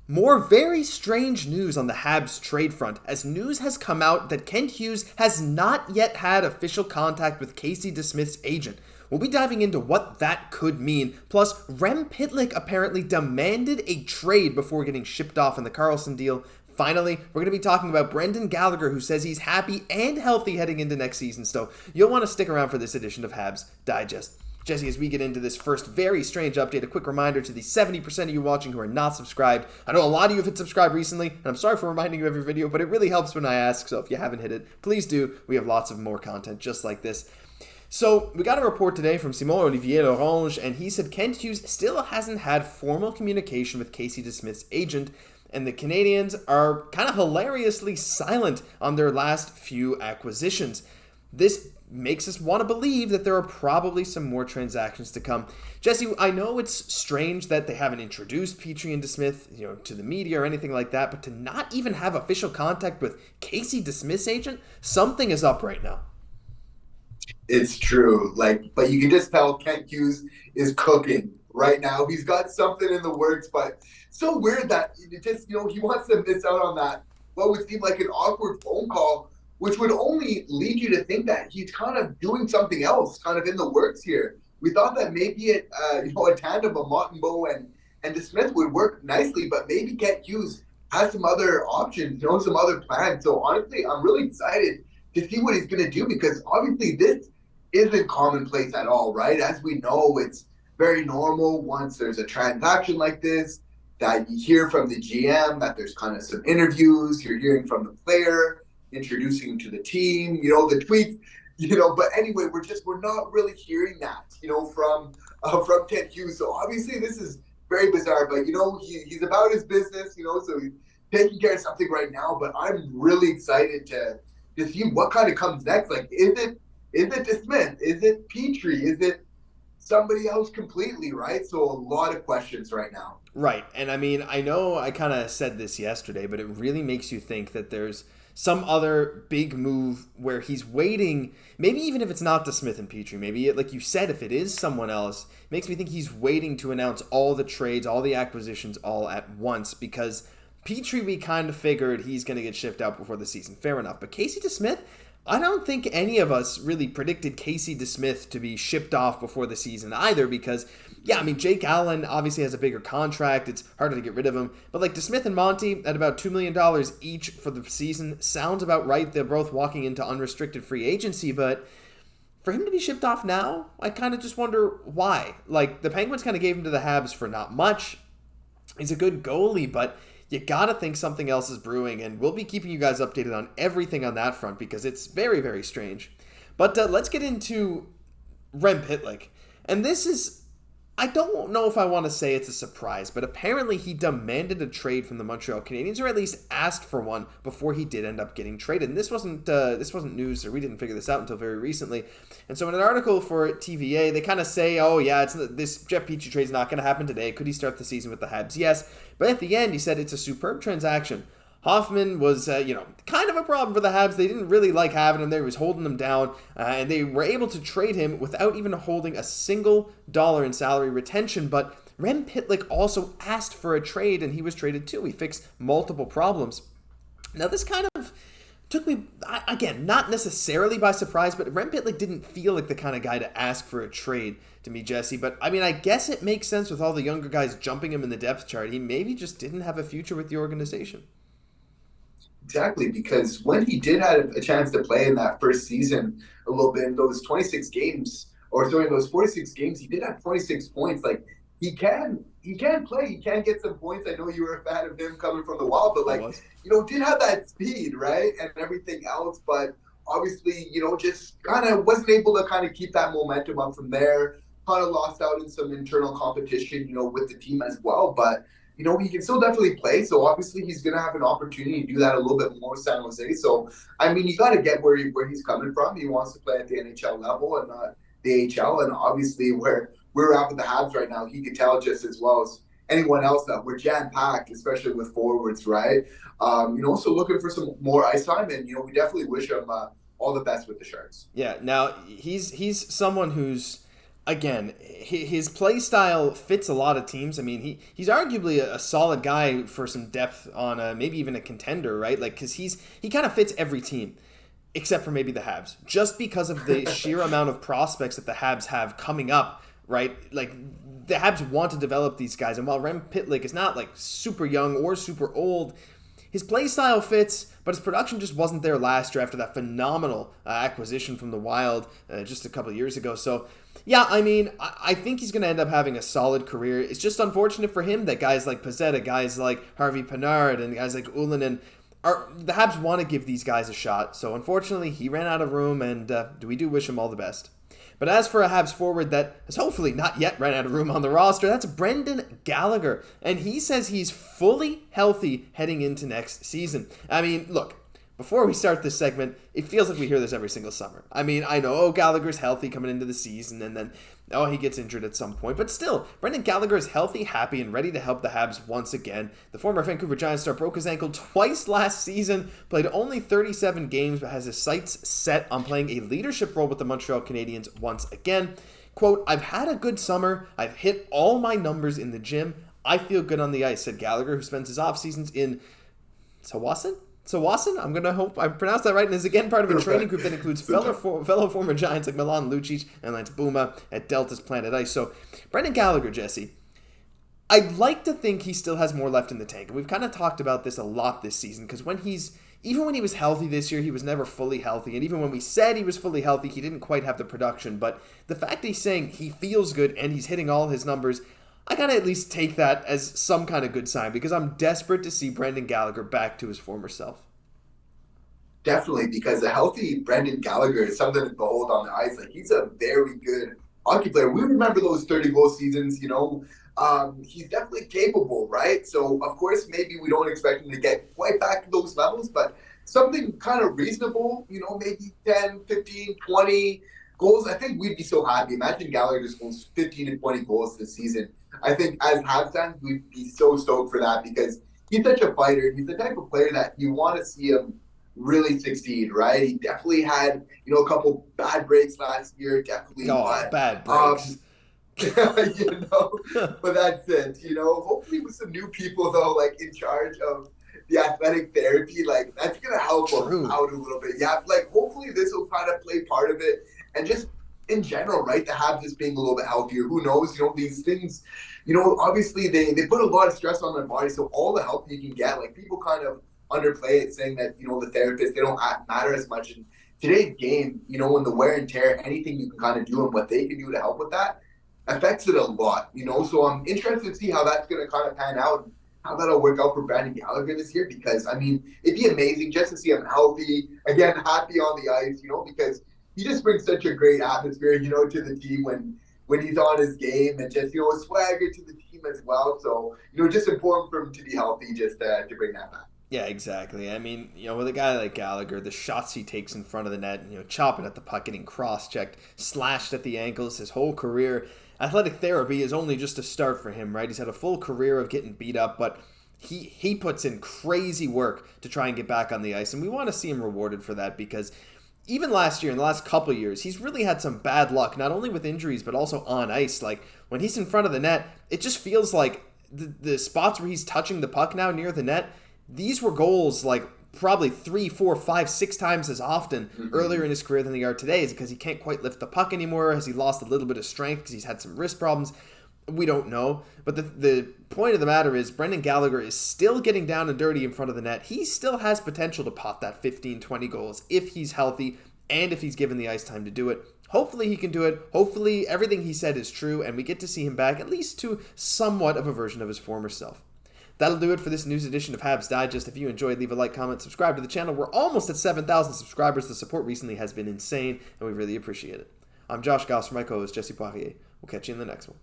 More very strange news on the Habs trade front, as news has come out that Kent Hughes has not yet had official contact with Casey DeSmith's agent. We'll be diving into what that could mean, plus Rem Pitlick apparently demanded a trade before getting shipped off in the Karlsson deal. Finally, we're going to be talking about Brendan Gallagher, who says he's happy and healthy heading into next season, so you'll want to stick around for this edition of Habs Digest. Jesse, as we get into this first very strange update, a quick reminder to the 70% of you watching who are not subscribed. I know a lot of you have hit subscribe recently, and I'm sorry for reminding you every video, but it really helps when I ask, so if you haven't hit it, please do. We have lots of more content just like this. So, we got a report today from Simon Olivier Lorange, and he said Kent Hughes still hasn't had formal communication with Casey DeSmith's agent, and the Canadiens are kind of hilariously silent on their last few acquisitions. This makes us want to believe that there are probably some more transactions to come. Jesse, I know it's strange that they haven't introduced Petry and DeSmith, to the media or anything like that, but to not even have official contact with Casey DeSmith's agent, something is up right now. It's true. But you can just tell Kent Hughes is cooking right now. He's got something in the works, but it's so weird that he wants to miss out on that, what would seem like an awkward phone call, which would only lead you to think that he's kind of doing something else, kind of in the works here. We thought that maybe a tandem of Montembeault and DeSmith would work nicely, but maybe Kent Hughes has some other options, some other plans. So honestly, I'm really excited to see what he's going to do, because obviously this isn't commonplace at all, right? As we know, it's very normal once there's a transaction like this that you hear from the GM that there's kind of some interviews, you're hearing from the player, introducing him to the team, the tweets, but anyway, we're not really hearing that, from Kent Hughes. So obviously this is very bizarre, but he's about his business, so he's taking care of something right now, but I'm really excited to see what kind of comes next. Like, is it DeSmith? Is it Petry? Is it somebody else completely, right? So a lot of questions right now. Right. And I mean, I know I kind of said this yesterday, but it really makes you think that there's some other big move where he's waiting, maybe even if it's not DeSmith and Petry, maybe like you said, if it is someone else, it makes me think he's waiting to announce all the trades, all the acquisitions all at once, because Petry, we kind of figured he's going to get shipped out before the season. Fair enough. But Casey DeSmith, I don't think any of us really predicted Casey DeSmith to be shipped off before the season either, because, Jake Allen obviously has a bigger contract. It's harder to get rid of him. But like DeSmith and Monty at about $2 million each for the season sounds about right. They're both walking into unrestricted free agency, but for him to be shipped off now, I kind of just wonder why. Like, the Penguins kind of gave him to the Habs for not much. He's a good goalie, but you gotta think something else is brewing, and we'll be keeping you guys updated on everything on that front, because it's very, very strange. But let's get into Rem Pitlick. And this is, I don't know if I want to say it's a surprise, but apparently he demanded a trade from the Montreal Canadiens, or at least asked for one before he did end up getting traded. And this wasn't news, or we didn't figure this out until very recently. And so in an article for TVA, they kind of say, this Jeff Petry trade's not going to happen today. Could he start the season with the Habs? Yes. But at the end, he said it's a superb transaction. Hoffman was, kind of a problem for the Habs. They didn't really like having him there. He was holding them down, and they were able to trade him without even holding a single dollar in salary retention. But Rem Pitlick also asked for a trade, and he was traded too. He fixed multiple problems. Now, this kind of took me, again, not necessarily by surprise, but Rem Pitlick didn't feel like the kind of guy to ask for a trade to me, Jesse. But, I guess it makes sense with all the younger guys jumping him in the depth chart. He maybe just didn't have a future with the organization. Exactly, because when he did have a chance to play in that first season a little bit, in those 26 games, those 46 games, he did have 26 points. Like, he can play, he can get some points. I know you were a fan of him coming from the Wild, but did have that speed, right, and everything else. But obviously, just kind of wasn't able to kind of keep that momentum up from there. Kind of lost out in some internal competition, with the team as well. But he can still definitely play. So obviously he's going to have an opportunity to do that a little bit more with San Jose. So, you got to get where he's coming from. He wants to play at the NHL level and not the AHL. And obviously where we're at with the Habs right now, he could tell just as well as anyone else that we're jam-packed, especially with forwards, right? So looking for some more ice time. And, we definitely wish him all the best with the Sharks. Yeah, now he's someone who's again, his play style fits a lot of teams. I mean, he's arguably a solid guy for some depth on maybe even a contender, right? Like, because he kind of fits every team, except for maybe the Habs, just because of the sheer amount of prospects that the Habs have coming up, right? Like, the Habs want to develop these guys, and while Rem Pitlick is not like super young or super old, his play style fits, but his production just wasn't there last year after that phenomenal acquisition from the Wild just a couple of years ago. So, yeah, I mean, I think he's going to end up having a solid career. It's just unfortunate for him that guys like Pezzetta, guys like Harvey Pinard, and guys like Ullinen, the Habs want to give these guys a shot. So, unfortunately, he ran out of room, and we do wish him all the best. But as for a Habs forward that has hopefully not yet ran out of room on the roster, that's Brendan Gallagher. And he says he's fully healthy heading into next season. I mean, look, before we start this segment, it feels like we hear this every single summer. I mean, I know, Gallagher's healthy coming into the season, and then, he gets injured at some point. But still, Brendan Gallagher is healthy, happy, and ready to help the Habs once again. The former Vancouver Giants star broke his ankle twice last season, played only 37 games, but has his sights set on playing a leadership role with the Montreal Canadiens once again. Quote, "I've had a good summer. I've hit all my numbers in the gym. I feel good on the ice," said Gallagher, who spends his off seasons in Tsawwassen? I'm going to hope I pronounced that right, and is again part of a training group that includes fellow former Giants like Milan Lucic and Lance Buma at Delta's Planet Ice. So, Brendan Gallagher, Jesse, I'd like to think he still has more left in the tank. And we've kind of talked about this a lot this season, because even when he was healthy this year, he was never fully healthy. And even when we said he was fully healthy, he didn't quite have the production. But the fact that he's saying he feels good and he's hitting all his numbers, I gotta at least take that as some kind of good sign, because I'm desperate to see Brendan Gallagher back to his former self. Definitely, because a healthy Brendan Gallagher is something to behold on the ice. Like, he's a very good hockey player. We remember those 30-goal seasons, he's definitely capable, right? So, of course, maybe we don't expect him to get quite back to those levels, but something kind of reasonable, maybe 10, 15, 20 goals. I think we'd be so happy. Imagine Gallagher just goes 15 and 20 goals this season. I think as Habs fans, we'd be so stoked for that, because he's such a fighter. He's the type of player that you want to see him really succeed, right? He definitely had, a couple bad breaks last year, definitely. Bad breaks. But that's it, hopefully with some new people, though, like in charge of the athletic therapy, like that's going to help him out a little bit. Yeah, like hopefully this will kind of play part of it. And just in general, right, the Habs just being a little bit healthier. Who knows, these things, obviously they put a lot of stress on their body, so all the help you can get, like people kind of underplay it, saying that, the therapists, they don't matter as much. In today's game, when the wear and tear, anything you can kind of do and what they can do to help with that affects it a lot, So I'm interested to see how that's going to kind of pan out, and how that'll work out for Brendan Gallagher this year, because, I mean, it'd be amazing just to see him healthy, again, happy on the ice, because he just brings such a great atmosphere, to the team when he's on his game, and just, a swagger to the team as well. So, just important for him to be healthy, just to bring that back. Yeah, exactly. I mean, with a guy like Gallagher, the shots he takes in front of the net, chopping at the puck, getting cross-checked, slashed at the ankles his whole career, athletic therapy is only just a start for him, right? He's had a full career of getting beat up, but he puts in crazy work to try and get back on the ice, and we want to see him rewarded for that, because even last year, in the last couple of years, he's really had some bad luck, not only with injuries, but also on ice. Like, when he's in front of the net, it just feels like the spots where he's touching the puck now near the net, these were goals like probably 3, 4, 5, 6 times as often earlier in his career than they are today. Is it because he can't quite lift the puck anymore? Has he lost a little bit of strength because he's had some wrist problems? We don't know. But the point of the matter is Brendan Gallagher is still getting down and dirty in front of the net. He still has potential to pop that 15, 20 goals if he's healthy and if he's given the ice time to do it. Hopefully he can do it. Hopefully everything he said is true and we get to see him back at least to somewhat of a version of his former self. That'll do it for this news edition of Habs Digest. If you enjoyed, leave a like, comment, subscribe to the channel. We're almost at 7,000 subscribers. The support recently has been insane, and we really appreciate it. I'm Josh Gosse for my co-host, Jesse Poirier. We'll catch you in the next one.